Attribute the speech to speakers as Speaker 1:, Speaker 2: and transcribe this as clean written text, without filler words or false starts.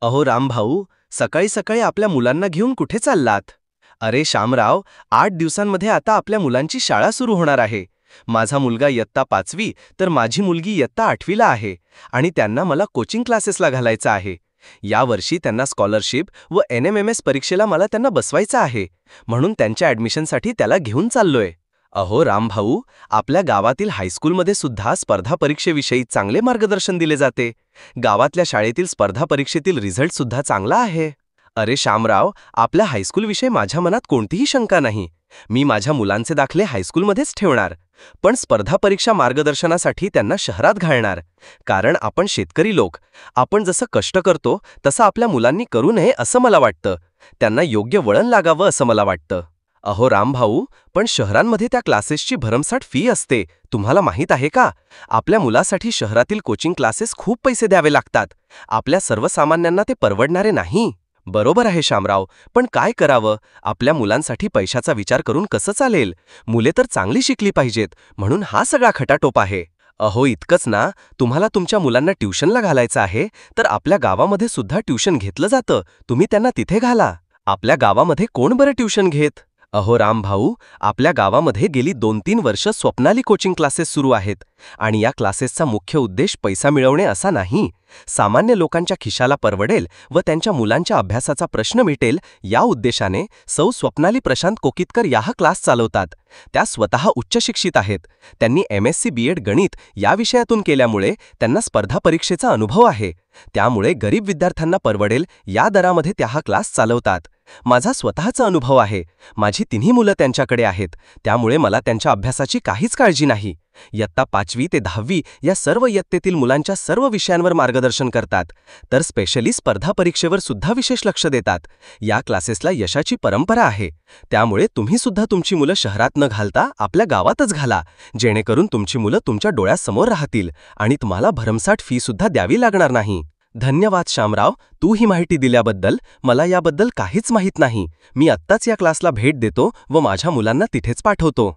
Speaker 1: अहो रामभाऊ, सकाळी सकाळी आपल्या मुलांना घेऊन कुठे चाललात? अरे श्यामराव, 8 दिवसांमध्ये आता आपल्या मुलांची शाळा सुरू होणार आहे. माझा मुलगा इयत्ता 5वी तर माझी मुलगी इयत्ता 8वीला आहे आणि त्यांना मला कोचिंग क्लासेसला घालायचं आहे. यावर्षी त्यांना स्कॉलरशिप व NMMS परीक्षेला मला त्यांना बसवायचं आहे, म्हणून त्यांच्या ॲडमिशनसाठी त्याला घेऊन चाललोय. अहो रामभाऊ, आपल्या गावातील हायस्कूलमध्ये सुद्धा स्पर्धा परीक्षेविषयी चांगले मार्गदर्शन दिले जाते. गावातल्या शाळेतील स्पर्धा परीक्षेतील रिझल्ट सुद्धा चांगला आहे. अरे श्यामराव, आपल्या हायस्कूलविषयी माझ्या मनात कोणतीही शंका नाही. मी माझ्या मुलांचे दाखले हायस्कूलमध्येच ठेवणार. पण स्पर्धा परीक्षा मार्गदर्शनासाठी त्यांना शहरात घालणार. कारण आपण शेतकरी लोक, आपण जसं कष्ट करतो तसं आपल्या मुलांनी करू नये असं मला वाटतं. त्यांना योग्य वळण लागावं असं मला वाटतं. अहो रामभाऊ, पण शहरांमध्ये त्या क्लासेसची भरमसाठ फी असते, तुम्हाला माहीत आहे का? आपल्या मुलासाठी शहरातील कोचिंग क्लासेस खूप पैसे द्यावे लागतात. आपल्या सर्वसामान्यांना ते परवडणारे नाही. बरोबर आहे श्यामराव, पण काय करावं? आपल्या मुलांसाठी पैशाचा विचार करून कसं चालेल? मुले तर चांगली शिकली पाहिजेत, म्हणून हा सगळा खटाटोप आहे. अहो इतकंच ना, तुम्हाला तुमच्या मुलांना ट्युशनला घालायचं आहे तर आपल्या गावामध्ये सुद्धा ट्युशन घेतलं जातं, तुम्ही त्यांना तिथे घाला. आपल्या गावामध्ये कोण बरं ट्युशन घेत? अहो रामभाऊ, आपल्या गावामध्ये गेली 2-3 वर्ष स्वप्नाली कोचिंग क्लासेस सुरू आहेत आणि या क्लासेसचा मुख्य उद्देश पैसा मिळवणे असा नाही. सामान्य लोकांच्या खिशाला परवडेल व त्यांच्या मुलांच्या अभ्यासाचा प्रश्न मिटेल या उद्देशाने सौ स्वप्नाली प्रशांत कोकितकर या क्लास चालवतात. त्या स्वतः उच्च शिक्षित आहेत. त्यांनी MSc BEd गणित या विषयातून केल्यामुळे त्यांना स्पर्धा परीक्षेचा अनुभव आहे. त्यामुळे गरीब विद्यार्थ्यांना परवडेल या दरामध्ये त्या हा क्लास चालवतात. माझा स्वतःचा अनुभव आहे. माझी तिन्ही मुलं त्यांच्याकडे आहेत, त्यामुळे मला त्यांच्या अभ्यासाची काहीच काळजी नाही. इयत्ता 5वी ते 10वी या सर्व इयत्तेतील मुलांच्या सर्व विषयांवर मार्गदर्शन करतात, तर स्पेशली स्पर्धा परीक्षेवर सुद्धा विशेष लक्ष देतात. या क्लासेसला यशाची परंपरा आहे. त्यामुळे तुम्ही सुद्धा तुमची मुलं शहरात न घालता आपल्या गावातच घाला, जेणेकरून तुमची मुलं तुमच्या डोळ्यासमोर राहतील आणि तुम्हाला भरमसाठ फी सुद्धा द्यावी लागणार नाही. धन्यवाद श्यामराव, तू ही माहिती दिल्याबद्दल. मला याबद्दल काहीच माहीत नाही. मी आत्ताच या क्लासला भेट देतो व माझ्या मुलांना तिथेच पाठवतो.